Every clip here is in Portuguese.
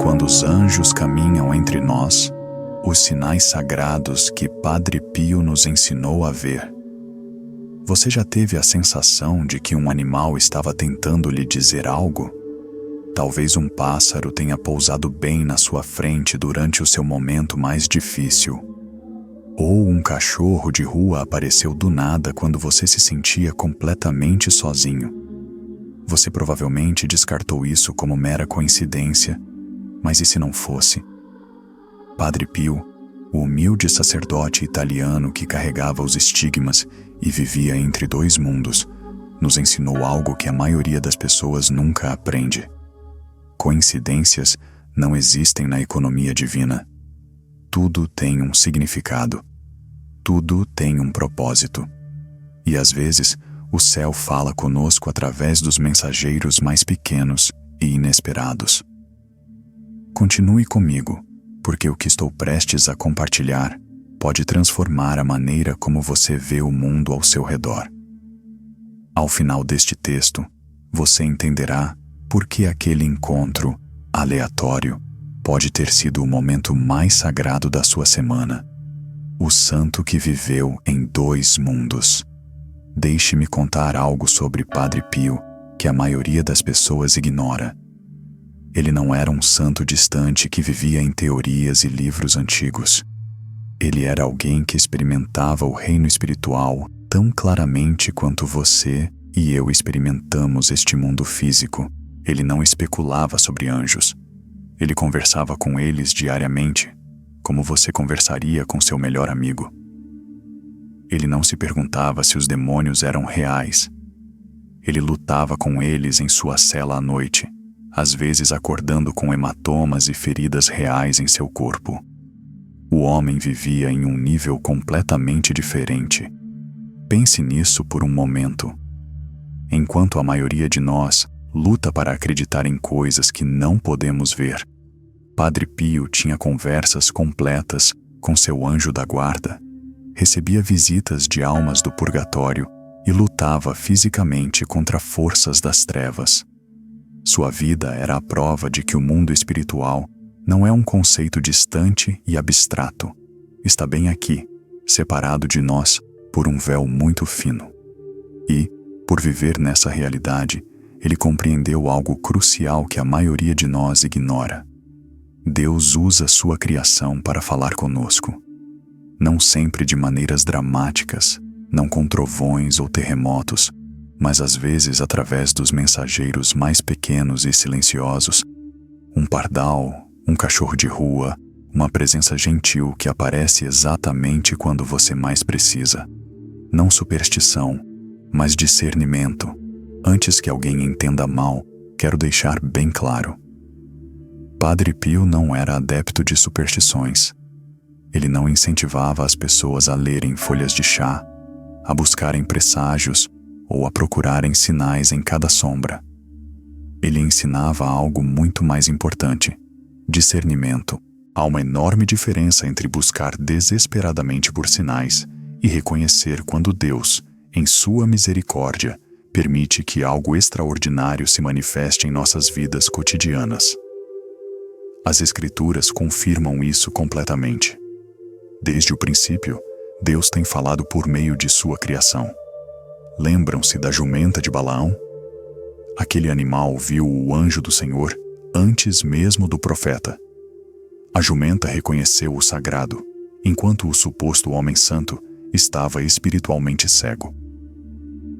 quando os anjos caminham entre nós, os sinais sagrados que Padre Pio nos ensinou a ver. Você já teve a sensação de que um animal estava tentando lhe dizer algo? Talvez um pássaro tenha pousado bem na sua frente durante o seu momento mais difícil. Ou um cachorro de rua apareceu do nada quando você se sentia completamente sozinho. Você provavelmente descartou isso como mera coincidência, mas e se não fosse? Padre Pio, o humilde sacerdote italiano que carregava os estigmas e vivia entre dois mundos, nos ensinou algo que a maioria das pessoas nunca aprende. Coincidências não existem na economia divina. Tudo tem um significado. Tudo tem um propósito. E às vezes, o céu fala conosco através dos mensageiros mais pequenos e inesperados. Continue comigo, porque o que estou prestes a compartilhar pode transformar a maneira como você vê o mundo ao seu redor. Ao final deste texto, você entenderá por que aquele encontro aleatório pode ter sido o momento mais sagrado da sua semana. O santo que viveu em dois mundos. Deixe-me contar algo sobre Padre Pio que a maioria das pessoas ignora. Ele não era um santo distante que vivia em teorias e livros antigos. Ele era alguém que experimentava o reino espiritual tão claramente quanto você e eu experimentamos este mundo físico. Ele não especulava sobre anjos. Ele conversava com eles diariamente, como você conversaria com seu melhor amigo. Ele não se perguntava se os demônios eram reais. Ele lutava com eles em sua cela à noite, às vezes acordando com hematomas e feridas reais em seu corpo. O homem vivia em um nível completamente diferente. Pense nisso por um momento. Enquanto a maioria de nós luta para acreditar em coisas que não podemos ver, Padre Pio tinha conversas completas com seu anjo da guarda, recebia visitas de almas do purgatório e lutava fisicamente contra forças das trevas. Sua vida era a prova de que o mundo espiritual não é um conceito distante e abstrato. Está bem aqui, separado de nós por um véu muito fino. E, por viver nessa realidade, ele compreendeu algo crucial que a maioria de nós ignora. Deus usa sua criação para falar conosco. Não sempre de maneiras dramáticas, não com trovões ou terremotos, mas às vezes através dos mensageiros mais pequenos e silenciosos. Um pardal, um cachorro de rua, uma presença gentil que aparece exatamente quando você mais precisa. Não superstição, mas discernimento. Antes que alguém entenda mal, quero deixar bem claro. Padre Pio não era adepto de superstições. Ele não incentivava as pessoas a lerem folhas de chá, a buscarem presságios ou a procurarem sinais em cada sombra. Ele ensinava algo muito mais importante: discernimento. Há uma enorme diferença entre buscar desesperadamente por sinais e reconhecer quando Deus, em sua misericórdia, permite que algo extraordinário se manifeste em nossas vidas cotidianas. As Escrituras confirmam isso completamente. Desde o princípio, Deus tem falado por meio de sua criação. Lembram-se da jumenta de Balaão? Aquele animal viu o anjo do Senhor antes mesmo do profeta. A jumenta reconheceu o sagrado, enquanto o suposto homem santo estava espiritualmente cego.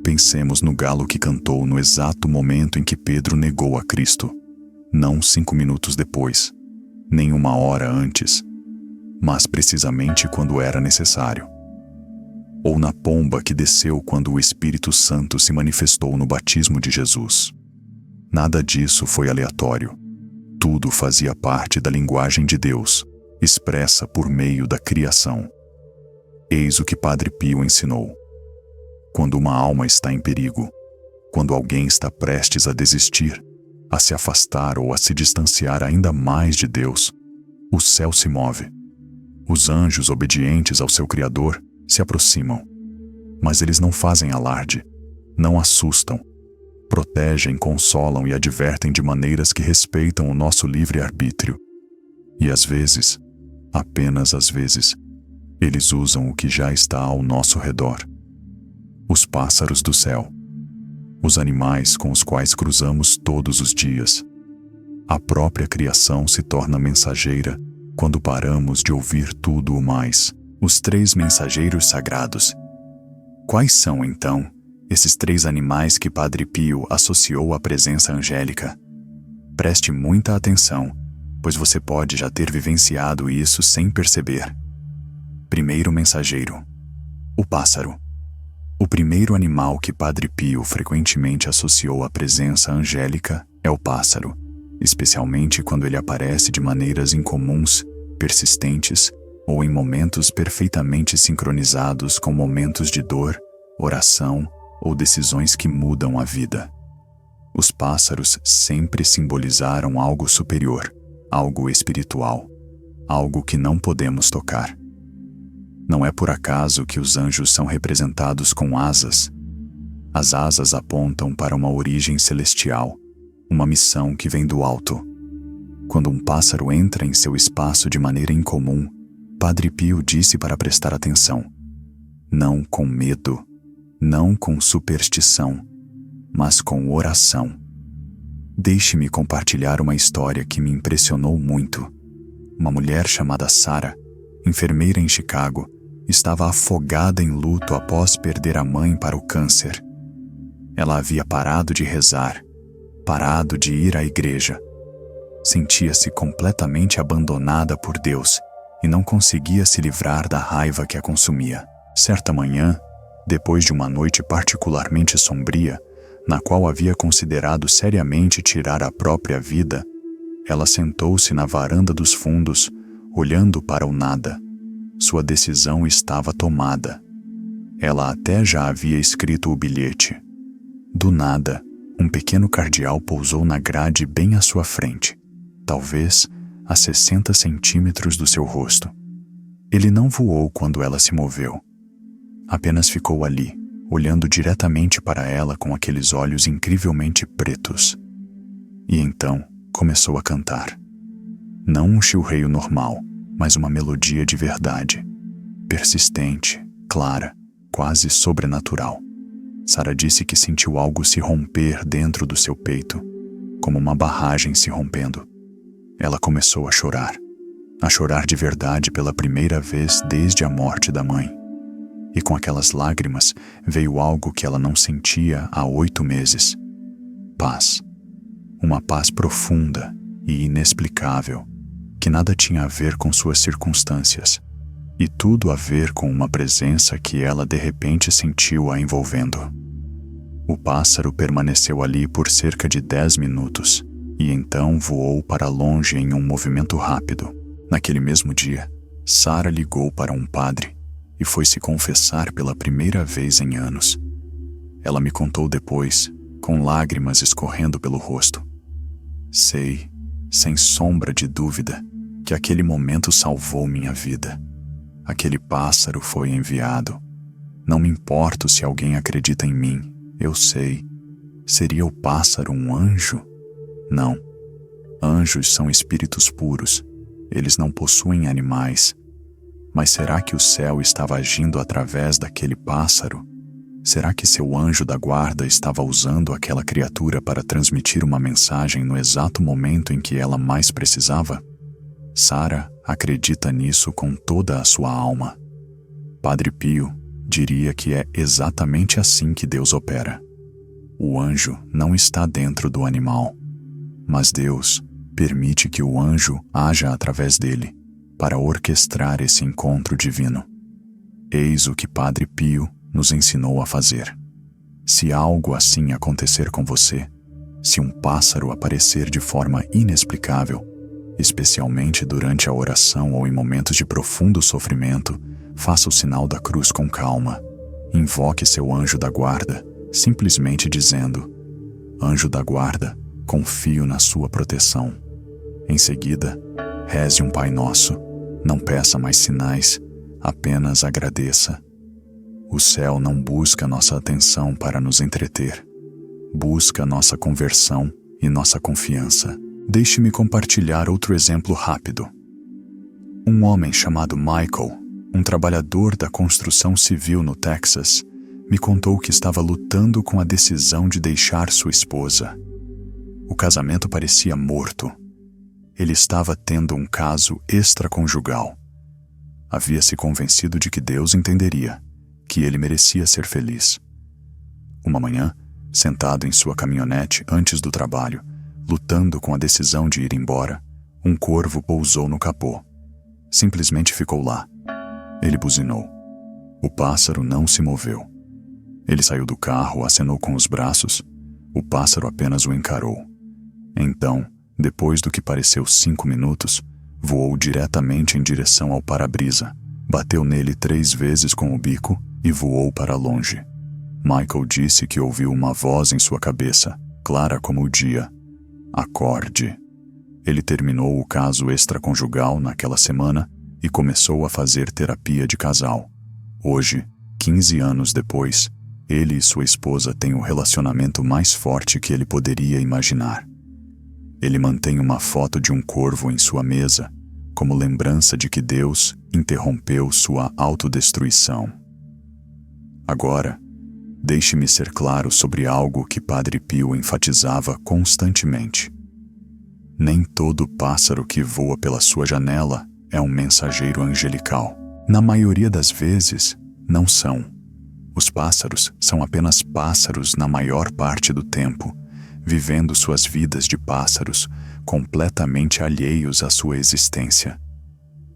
Pensemos no galo que cantou no exato momento em que Pedro negou a Cristo, não 5 minutos depois, nem 1 hora antes, mas precisamente quando era necessário. Ou na pomba que desceu quando o Espírito Santo se manifestou no batismo de Jesus. Nada disso foi aleatório. Tudo fazia parte da linguagem de Deus, expressa por meio da criação. Eis o que Padre Pio ensinou. Quando uma alma está em perigo, quando alguém está prestes a desistir, a se afastar ou a se distanciar ainda mais de Deus, o céu se move. Os anjos obedientes ao seu Criador se aproximam, mas eles não fazem alarde, não assustam. protegem, consolam e advertem de maneiras que respeitam o nosso livre-arbítrio. E às vezes, apenas às vezes, eles usam o que já está ao nosso redor. Os pássaros do céu, os animais com os quais cruzamos todos os dias. A própria criação se torna mensageira quando paramos de ouvir tudo o mais. Os 3 mensageiros sagrados. Quais são, então, esses 3 animais que Padre Pio associou à presença angélica? Preste muita atenção, pois você pode já ter vivenciado isso sem perceber. Primeiro mensageiro: o pássaro. O primeiro animal que Padre Pio frequentemente associou à presença angélica é o pássaro, especialmente quando ele aparece de maneiras incomuns, persistentes ou em momentos perfeitamente sincronizados com momentos de dor, oração ou decisões que mudam a vida. Os pássaros sempre simbolizaram algo superior, algo espiritual, algo que não podemos tocar. Não é por acaso que os anjos são representados com asas. As asas apontam para uma origem celestial, uma missão que vem do alto. Quando um pássaro entra em seu espaço de maneira incomum, Padre Pio disse para prestar atenção. Não com medo, não com superstição, mas com oração. Deixe-me compartilhar uma história que me impressionou muito. Uma mulher chamada Sarah, enfermeira em Chicago, estava afogada em luto após perder a mãe para o câncer. Ela havia parado de rezar, parado de ir à igreja. Sentia-se completamente abandonada por Deus e não conseguia se livrar da raiva que a consumia. Certa manhã, depois de uma noite particularmente sombria, na qual havia considerado seriamente tirar a própria vida, ela sentou-se na varanda dos fundos, olhando para o nada. Sua decisão estava tomada. Ela até já havia escrito o bilhete. Do nada, um pequeno cardeal pousou na grade bem à sua frente, talvez a 60 centímetros do seu rosto. Ele não voou quando ela se moveu. Apenas ficou ali, olhando diretamente para ela com aqueles olhos incrivelmente pretos. E então começou a cantar. Não um chilreio normal, mas uma melodia de verdade, persistente, clara, quase sobrenatural. Sarah disse que sentiu algo se romper dentro do seu peito, como uma barragem se rompendo. Ela começou a chorar de verdade pela primeira vez desde a morte da mãe. E com aquelas lágrimas veio algo que ela não sentia há 8 meses. Paz. Uma paz profunda e inexplicável, que nada tinha a ver com suas circunstâncias, e tudo a ver com uma presença que ela de repente sentiu a envolvendo. O pássaro permaneceu ali por cerca de 10 minutos, e então voou para longe em um movimento rápido. Naquele mesmo dia, Sarah ligou para um padre e foi se confessar pela primeira vez em anos. Ela me contou depois, com lágrimas escorrendo pelo rosto. Sei, sem sombra de dúvida, que aquele momento salvou minha vida. Aquele pássaro foi enviado. Não me importo se alguém acredita em mim, eu sei. Seria o pássaro um anjo? Não. Anjos são espíritos puros. Eles não possuem animais. Mas será que o céu estava agindo através daquele pássaro? Será que seu anjo da guarda estava usando aquela criatura para transmitir uma mensagem no exato momento em que ela mais precisava? Sarah acredita nisso com toda a sua alma. Padre Pio diria que é exatamente assim que Deus opera. O anjo não está dentro do animal, mas Deus permite que o anjo haja através dele para orquestrar esse encontro divino. Eis o que Padre Pio nos ensinou a fazer. Se algo assim acontecer com você, se um pássaro aparecer de forma inexplicável, especialmente durante a oração ou em momentos de profundo sofrimento, faça o sinal da cruz com calma. Invoque seu anjo da guarda, simplesmente dizendo: Anjo da guarda, confio na sua proteção. Em seguida, reze um Pai Nosso. Não peça mais sinais, apenas agradeça. O céu não busca nossa atenção para nos entreter. busca nossa conversão e nossa confiança. Deixe-me compartilhar outro exemplo rápido. Um homem chamado Michael, um trabalhador da construção civil no Texas, me contou que estava lutando com a decisão de deixar sua esposa. O casamento parecia morto. Ele estava tendo um caso extraconjugal. Havia se convencido de que Deus entenderia, que ele merecia ser feliz. Uma manhã, sentado em sua caminhonete antes do trabalho, lutando com a decisão de ir embora, um corvo pousou no capô. Simplesmente ficou lá. Ele buzinou. O pássaro não se moveu. Ele saiu do carro, acenou com os braços. O pássaro apenas o encarou. Então, depois do que pareceu 5 minutos, voou diretamente em direção ao para-brisa, bateu nele 3 vezes com o bico e voou para longe. Michael disse que ouviu uma voz em sua cabeça, clara como o dia. Acorde. Ele terminou o caso extraconjugal naquela semana e começou a fazer terapia de casal. Hoje, 15 anos depois, ele e sua esposa têm o relacionamento mais forte que ele poderia imaginar. Ele mantém uma foto de um corvo em sua mesa, como lembrança de que Deus interrompeu sua autodestruição. Agora, deixe-me ser claro sobre algo que Padre Pio enfatizava constantemente. Nem todo pássaro que voa pela sua janela é um mensageiro angelical. Na maioria das vezes, não são. Os pássaros são apenas pássaros na maior parte do tempo, vivendo suas vidas de pássaros, completamente alheios à sua existência.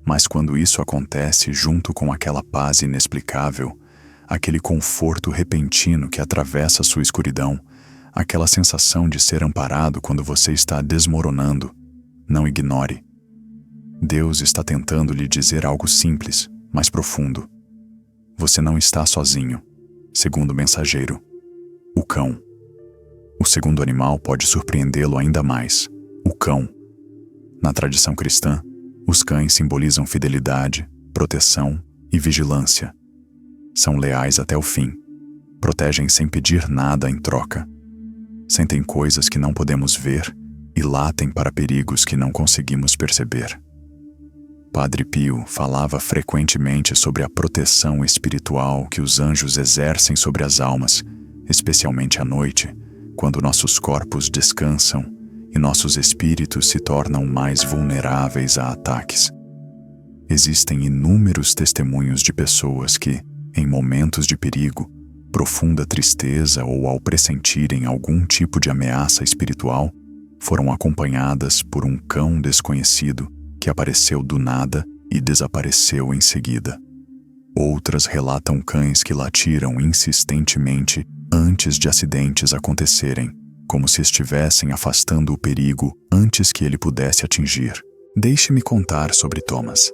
Mas quando isso acontece junto com aquela paz inexplicável, aquele conforto repentino que atravessa sua escuridão, aquela sensação de ser amparado quando você está desmoronando, não ignore. Deus está tentando lhe dizer algo simples, mas profundo. Você não está sozinho. Segundo mensageiro, o cão. O segundo animal pode surpreendê-lo ainda mais, o cão. Na tradição cristã, os cães simbolizam fidelidade, proteção e vigilância. São leais até o fim, protegem sem pedir nada em troca. Sentem coisas que não podemos ver e latem para perigos que não conseguimos perceber. Padre Pio falava frequentemente sobre a proteção espiritual que os anjos exercem sobre as almas, especialmente à noite, quando nossos corpos descansam e nossos espíritos se tornam mais vulneráveis a ataques. Existem inúmeros testemunhos de pessoas que, em momentos de perigo, profunda tristeza ou ao pressentirem algum tipo de ameaça espiritual, foram acompanhadas por um cão desconhecido que apareceu do nada e desapareceu em seguida. Outras relatam cães que latiram insistentemente antes de acidentes acontecerem, como se estivessem afastando o perigo antes que ele pudesse atingir. Deixe-me contar sobre Thomas.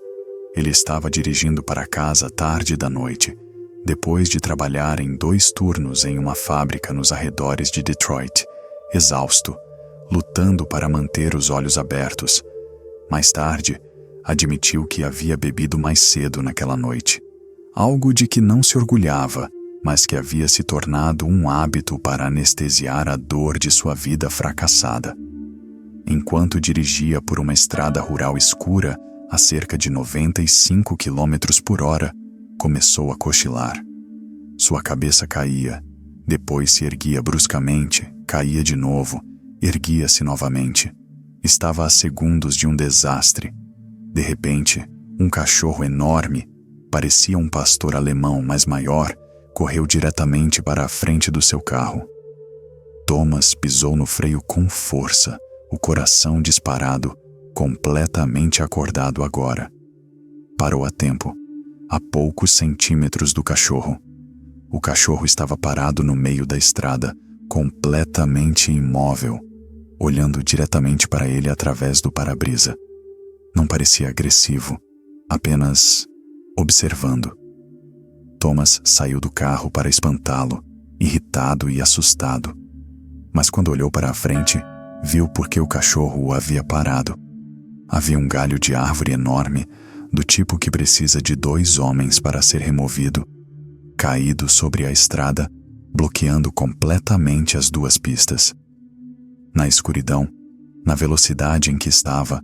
Ele estava dirigindo para casa tarde da noite, depois de trabalhar em 2 turnos em uma fábrica nos arredores de Detroit, exausto, lutando para manter os olhos abertos. Mais tarde, admitiu que havia bebido mais cedo naquela noite, algo de que não se orgulhava, mas que havia se tornado um hábito para anestesiar a dor de sua vida fracassada. Enquanto dirigia por uma estrada rural escura a cerca de 95 km/h, começou a cochilar. Sua cabeça caía, depois se erguia bruscamente, caía de novo, erguia-se novamente. Estava a segundos de um desastre. De repente, um cachorro enorme, parecia um pastor alemão, mas maior, correu diretamente para a frente do seu carro. Thomas pisou no freio com força, o coração disparado, completamente acordado agora. Parou a tempo, a poucos centímetros do cachorro. O cachorro estava parado no meio da estrada, completamente imóvel, olhando diretamente para ele através do para-brisa. Não parecia agressivo, apenas observando. Thomas saiu do carro para espantá-lo, irritado e assustado. Mas quando olhou para a frente, viu por que o cachorro o havia parado. Havia um galho de árvore enorme, do tipo que precisa de 2 homens para ser removido, caído sobre a estrada, bloqueando completamente as duas pistas. Na escuridão, na velocidade em que estava,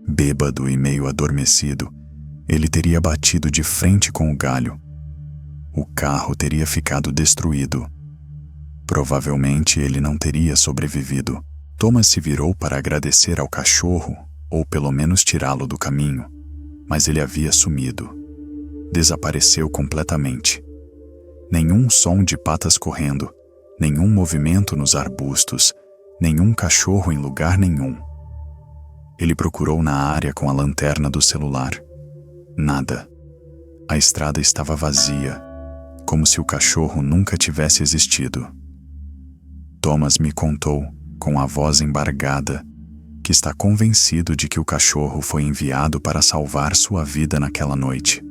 bêbado e meio adormecido, ele teria batido de frente com o galho. O carro teria ficado destruído. Provavelmente ele não teria sobrevivido. Thomas se virou para agradecer ao cachorro, ou pelo menos tirá-lo do caminho, mas ele havia sumido. Desapareceu completamente. Nenhum som de patas correndo, nenhum movimento nos arbustos, nenhum cachorro em lugar nenhum. Ele procurou na área com a lanterna do celular. Nada. A estrada estava vazia, como se o cachorro nunca tivesse existido. Thomas me contou, com a voz embargada, que está convencido de que o cachorro foi enviado para salvar sua vida naquela noite.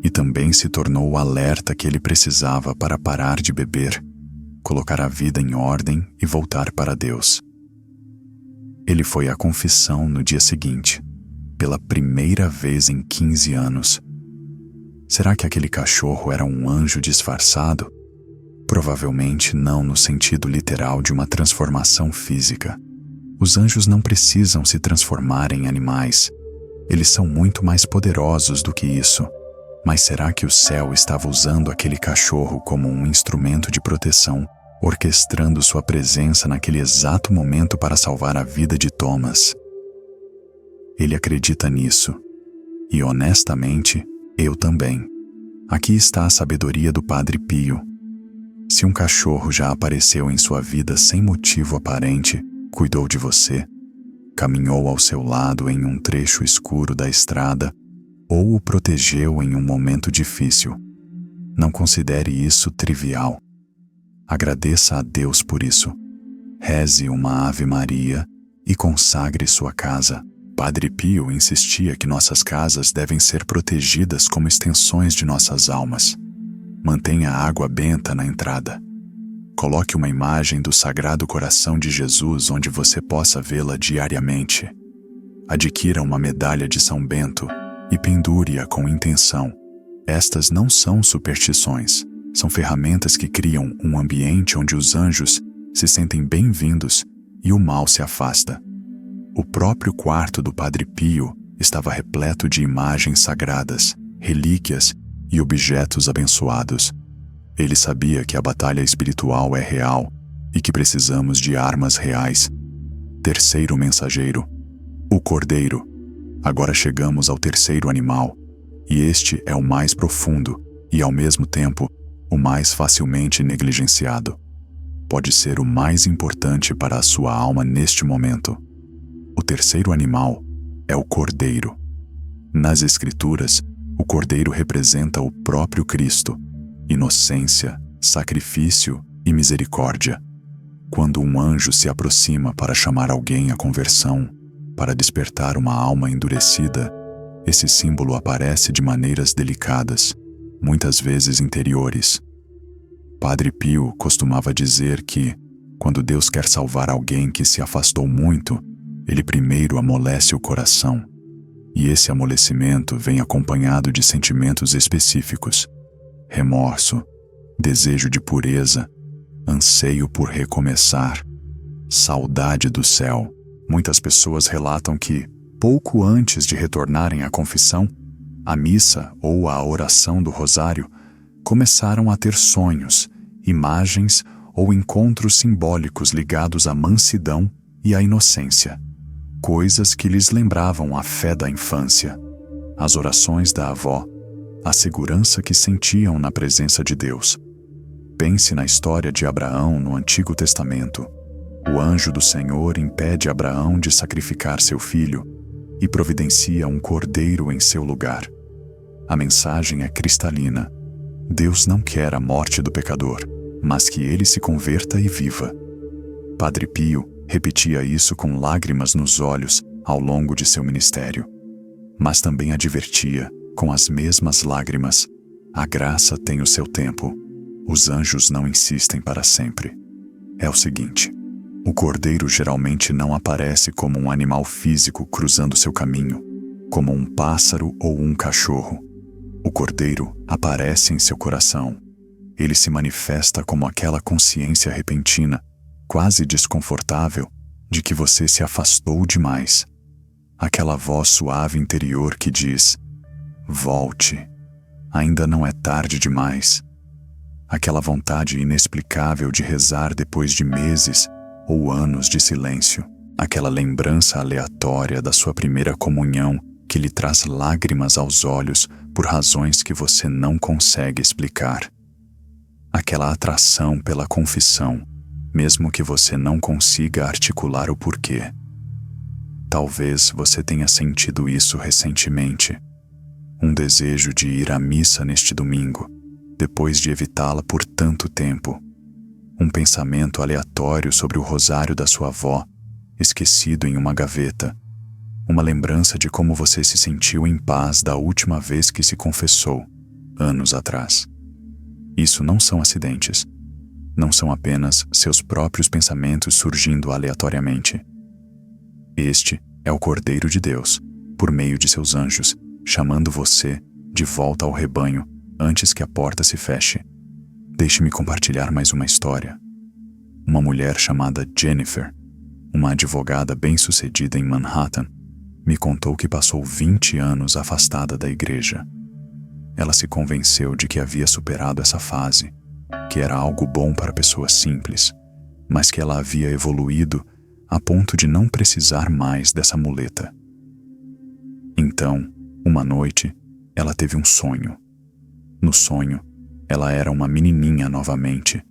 E também se tornou o alerta que ele precisava para parar de beber, colocar a vida em ordem e voltar para Deus. Ele foi à confissão no dia seguinte, pela primeira vez em 15 anos. Será que aquele cachorro era um anjo disfarçado? Provavelmente não no sentido literal de uma transformação física. Os anjos não precisam se transformar em animais. Eles são muito mais poderosos do que isso. Mas será que o céu estava usando aquele cachorro como um instrumento de proteção, orquestrando sua presença naquele exato momento para salvar a vida de Thomas? Ele acredita nisso. E honestamente, eu também. Aqui está a sabedoria do Padre Pio. Se um cachorro já apareceu em sua vida sem motivo aparente, cuidou de você, caminhou ao seu lado em um trecho escuro da estrada, ou o protegeu em um momento difícil, não considere isso trivial. Agradeça a Deus por isso. Reze uma Ave Maria e consagre sua casa. Padre Pio insistia que nossas casas devem ser protegidas como extensões de nossas almas. Mantenha a água benta na entrada. Coloque uma imagem do Sagrado Coração de Jesus onde você possa vê-la diariamente. Adquira uma medalha de São Bento e pendure-a com intenção. Estas não são superstições, são ferramentas que criam um ambiente onde os anjos se sentem bem-vindos e o mal se afasta. O próprio quarto do Padre Pio estava repleto de imagens sagradas, relíquias e objetos abençoados. Ele sabia que a batalha espiritual é real e que precisamos de armas reais. Terceiro mensageiro, o Cordeiro. Agora chegamos ao terceiro animal, e este é o mais profundo e, ao mesmo tempo, o mais facilmente negligenciado. Pode ser o mais importante para a sua alma neste momento. O terceiro animal é o Cordeiro. Nas Escrituras, o Cordeiro representa o próprio Cristo, inocência, sacrifício e misericórdia. Quando um anjo se aproxima para chamar alguém à conversão, para despertar uma alma endurecida, esse símbolo aparece de maneiras delicadas, muitas vezes interiores. Padre Pio costumava dizer que, quando Deus quer salvar alguém que se afastou muito, ele primeiro amolece o coração. E esse amolecimento vem acompanhado de sentimentos específicos: remorso, desejo de pureza, anseio por recomeçar, saudade do céu. Muitas pessoas relatam que, pouco antes de retornarem à confissão, a missa ou a oração do rosário, começaram a ter sonhos, imagens ou encontros simbólicos ligados à mansidão e à inocência. Coisas que lhes lembravam a fé da infância, as orações da avó, a segurança que sentiam na presença de Deus. Pense na história de Abraão no Antigo Testamento. O anjo do Senhor impede Abraão de sacrificar seu filho e providencia um cordeiro em seu lugar. A mensagem é cristalina. Deus não quer a morte do pecador, mas que ele se converta e viva. Padre Pio repetia isso com lágrimas nos olhos ao longo de seu ministério. Mas também advertia, com as mesmas lágrimas: a graça tem o seu tempo. Os anjos não insistem para sempre. É o seguinte: o cordeiro geralmente não aparece como um animal físico cruzando seu caminho, como um pássaro ou um cachorro. O cordeiro aparece em seu coração. Ele se manifesta como aquela consciência repentina, quase desconfortável, de que você se afastou demais. Aquela voz suave interior que diz: volte, ainda não é tarde demais. Aquela vontade inexplicável de rezar depois de meses ou anos de silêncio. Aquela lembrança aleatória da sua primeira comunhão que lhe traz lágrimas aos olhos por razões que você não consegue explicar. Aquela atração pela confissão, mesmo que você não consiga articular o porquê. Talvez você tenha sentido isso recentemente. Um desejo de ir à missa neste domingo, depois de evitá-la por tanto tempo. Um pensamento aleatório sobre o rosário da sua avó, esquecido em uma gaveta. Uma lembrança de como você se sentiu em paz da última vez que se confessou, anos atrás. Isso não são acidentes. Não são apenas seus próprios pensamentos surgindo aleatoriamente. Este é o Cordeiro de Deus, por meio de seus anjos, chamando você de volta ao rebanho antes que a porta se feche. Deixe-me compartilhar mais uma história. Uma mulher chamada Jennifer, uma advogada bem-sucedida em Manhattan, me contou que passou 20 anos afastada da igreja. Ela se convenceu de que havia superado essa fase, que era algo bom para pessoas simples, mas que ela havia evoluído a ponto de não precisar mais dessa muleta. Então, uma noite, ela teve um sonho. No sonho, ela era uma menininha novamente,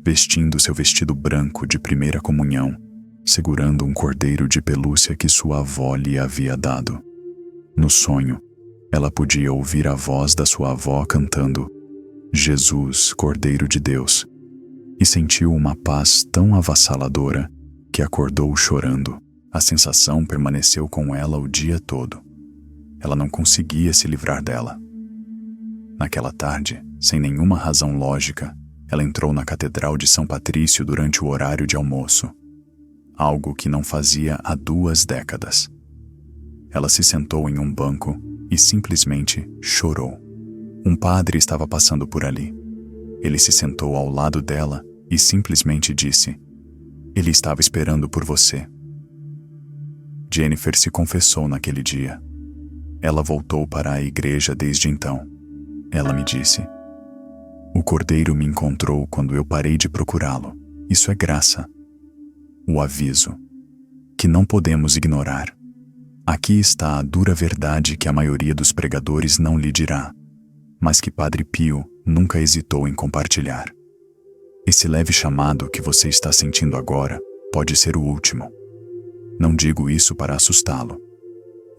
vestindo seu vestido branco de primeira comunhão, segurando um cordeiro de pelúcia que sua avó lhe havia dado. No sonho, ela podia ouvir a voz da sua avó cantando Jesus, Cordeiro de Deus, e sentiu uma paz tão avassaladora que acordou chorando. A sensação permaneceu com ela o dia todo. Ela não conseguia se livrar dela. Naquela tarde, sem nenhuma razão lógica, ela entrou na Catedral de São Patrício durante o horário de almoço, algo que não fazia há 2 décadas. Ela se sentou em um banco e simplesmente chorou. Um padre estava passando por ali. Ele se sentou ao lado dela e simplesmente disse: "Ele estava esperando por você." Jennifer se confessou naquele dia. Ela voltou para a igreja desde então. Ela me disse: "O Cordeiro me encontrou quando eu parei de procurá-lo. Isso é graça." O aviso, que não podemos ignorar. Aqui está a dura verdade que a maioria dos pregadores não lhe dirá, mas que Padre Pio nunca hesitou em compartilhar. Esse leve chamado que você está sentindo agora pode ser o último. Não digo isso para assustá-lo.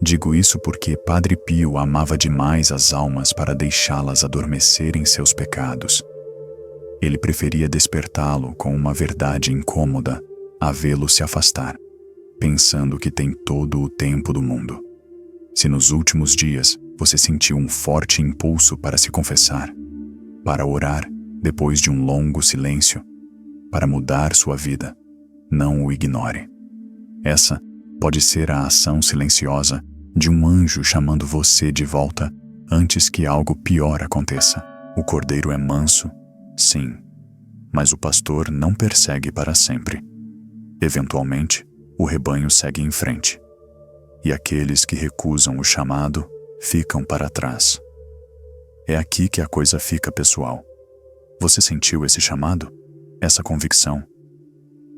Digo isso porque Padre Pio amava demais as almas para deixá-las adormecer em seus pecados. Ele preferia despertá-lo com uma verdade incômoda a vê-lo se afastar, pensando que tem todo o tempo do mundo. Se nos últimos dias você sentiu um forte impulso para se confessar, para orar depois de um longo silêncio, para mudar sua vida, não o ignore. Essa pode ser a ação silenciosa de um anjo chamando você de volta antes que algo pior aconteça. O cordeiro é manso, sim, mas o pastor não persegue para sempre. Eventualmente, o rebanho segue em frente, e aqueles que recusam o chamado ficam para trás. É aqui que a coisa fica pessoal. Você sentiu esse chamado? Essa convicção?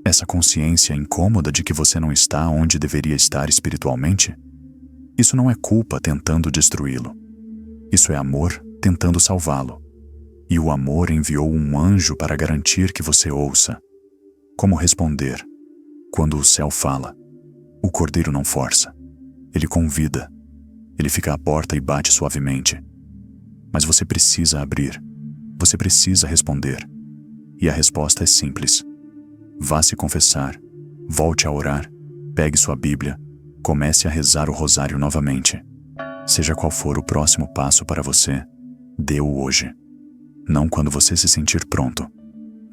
Essa consciência incômoda de que você não está onde deveria estar espiritualmente? Isso não é culpa tentando destruí-lo. Isso é amor tentando salvá-lo. E o amor enviou um anjo para garantir que você ouça. Como responder quando o céu fala? O cordeiro não força. Ele convida. Ele fica à porta e bate suavemente. Mas você precisa abrir. Você precisa responder. E a resposta é simples. Vá se confessar, volte a orar, pegue sua Bíblia, comece a rezar o rosário novamente. Seja qual for o próximo passo para você, dê-o hoje. Não quando você se sentir pronto.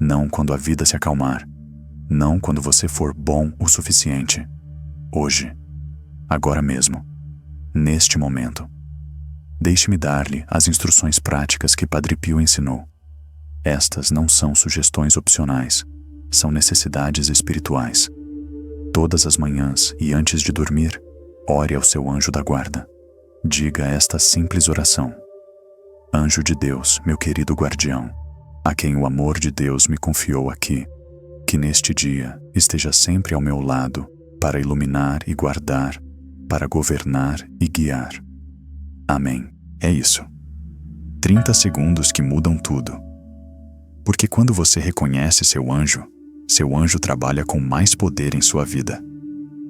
Não quando a vida se acalmar. Não quando você for bom o suficiente. Hoje. Agora mesmo. Neste momento. Deixe-me dar-lhe as instruções práticas que Padre Pio ensinou. Estas não são sugestões opcionais, são necessidades espirituais. Todas as manhãs e antes de dormir, ore ao seu anjo da guarda. Diga esta simples oração: Anjo de Deus, meu querido guardião, a quem o amor de Deus me confiou aqui, que neste dia esteja sempre ao meu lado para iluminar e guardar, para governar e guiar. Amém. É isso. 30 segundos que mudam tudo. Porque quando você reconhece seu anjo trabalha com mais poder em sua vida.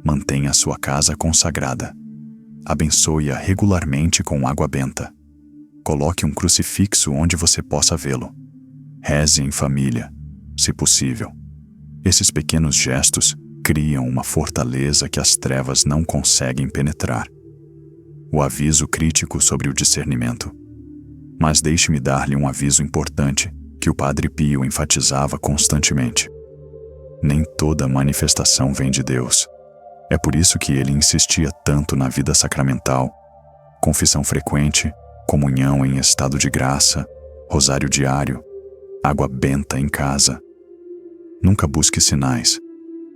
Mantenha sua casa consagrada. Abençoe-a regularmente com água benta. Coloque um crucifixo onde você possa vê-lo. Reze em família, se possível. Esses pequenos gestos criam uma fortaleza que as trevas não conseguem penetrar. O aviso crítico sobre o discernimento. Mas deixe-me dar-lhe um aviso importante que o Padre Pio enfatizava constantemente. Nem toda manifestação vem de Deus. É por isso que ele insistia tanto na vida sacramental, confissão frequente, comunhão em estado de graça, rosário diário, água benta em casa. Nunca busque sinais,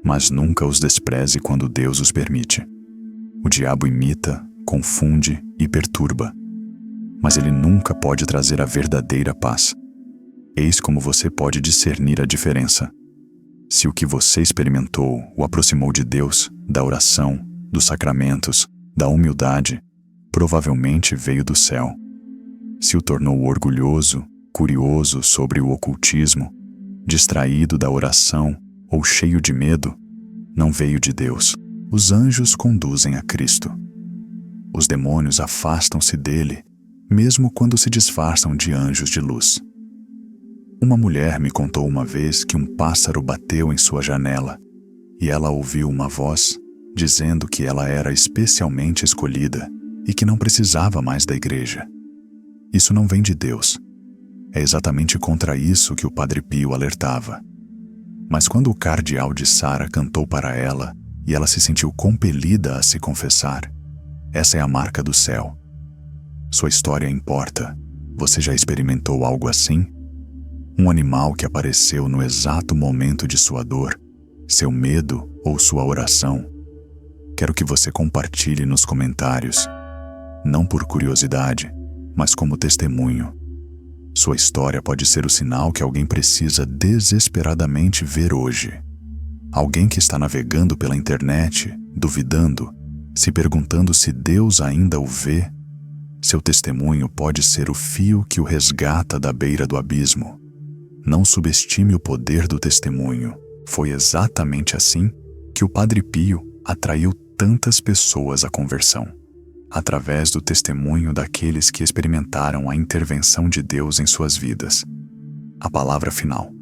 mas nunca os despreze quando Deus os permite. O diabo imita, confunde e perturba, mas ele nunca pode trazer a verdadeira paz. Eis como você pode discernir a diferença. Se o que você experimentou o aproximou de Deus, da oração, dos sacramentos, da humildade, provavelmente veio do céu. Se o tornou orgulhoso, curioso sobre o ocultismo, distraído da oração ou cheio de medo, não veio de Deus. Os anjos conduzem a Cristo. Os demônios afastam-se dele, mesmo quando se disfarçam de anjos de luz. Uma mulher me contou uma vez que um pássaro bateu em sua janela e ela ouviu uma voz dizendo que ela era especialmente escolhida e que não precisava mais da igreja. Isso não vem de Deus. É exatamente contra isso que o Padre Pio alertava. Mas quando o cardeal de Sara cantou para ela e ela se sentiu compelida a se confessar, essa é a marca do céu. Sua história importa. Você já experimentou algo assim? Um animal que apareceu no exato momento de sua dor, seu medo ou sua oração? Quero que você compartilhe nos comentários, não por curiosidade, mas como testemunho. Sua história pode ser o sinal que alguém precisa desesperadamente ver hoje. Alguém que está navegando pela internet, duvidando, se perguntando se Deus ainda o vê. Seu testemunho pode ser o fio que o resgata da beira do abismo. Não subestime o poder do testemunho. Foi exatamente assim que o Padre Pio atraiu tantas pessoas à conversão, através do testemunho daqueles que experimentaram a intervenção de Deus em suas vidas. A palavra final.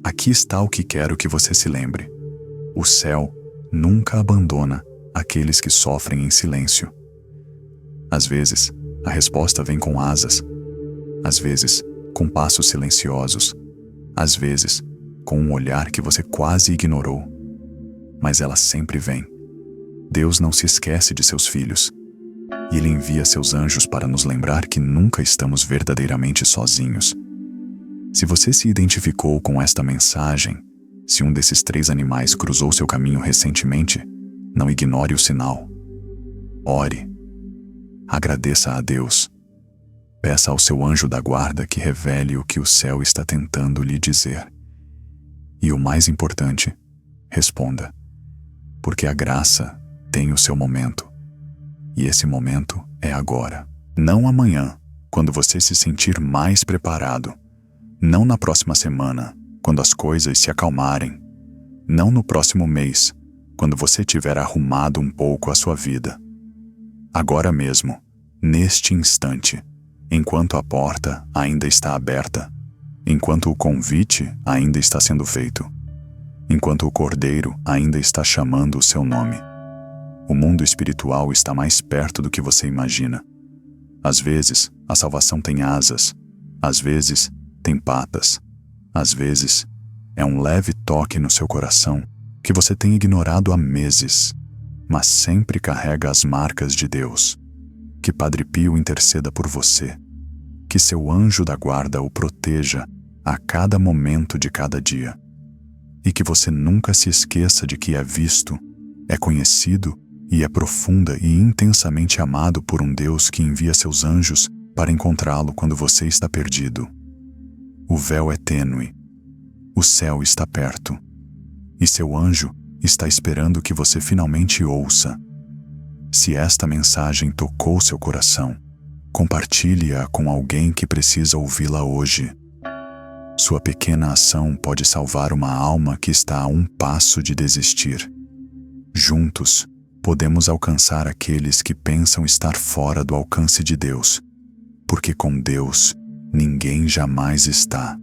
Aqui está o que quero que você se lembre. O céu nunca abandona aqueles que sofrem em silêncio. Às vezes, a resposta vem com asas. Às vezes, com passos silenciosos. Às vezes, com um olhar que você quase ignorou. Mas ela sempre vem. Deus não se esquece de seus filhos. E Ele envia seus anjos para nos lembrar que nunca estamos verdadeiramente sozinhos. Se você se identificou com esta mensagem, se um desses 3 animais cruzou seu caminho recentemente, não ignore o sinal. Ore. Agradeça a Deus. Peça ao seu anjo da guarda que revele o que o céu está tentando lhe dizer. E o mais importante, responda. Porque a graça tem o seu momento. E esse momento é agora. Não amanhã, quando você se sentir mais preparado. Não na próxima semana, quando as coisas se acalmarem. Não no próximo mês, quando você tiver arrumado um pouco a sua vida. Agora mesmo, neste instante, enquanto a porta ainda está aberta, enquanto o convite ainda está sendo feito, enquanto o Cordeiro ainda está chamando o seu nome. O mundo espiritual está mais perto do que você imagina. Às vezes, a salvação tem asas. Às vezes, tem patas. Às vezes, é um leve toque no seu coração que você tem ignorado há meses, mas sempre carrega as marcas de Deus. Que Padre Pio interceda por você. Que seu anjo da guarda o proteja a cada momento de cada dia. E que você nunca se esqueça de que é visto, é conhecido e é profunda e intensamente amado por um Deus que envia seus anjos para encontrá-lo quando você está perdido. O véu é tênue, o céu está perto, e seu anjo está esperando que você finalmente ouça. Se esta mensagem tocou seu coração, compartilhe-a com alguém que precisa ouvi-la hoje. Sua pequena ação pode salvar uma alma que está a um passo de desistir. Juntos, podemos alcançar aqueles que pensam estar fora do alcance de Deus, porque com Deus, ninguém jamais está.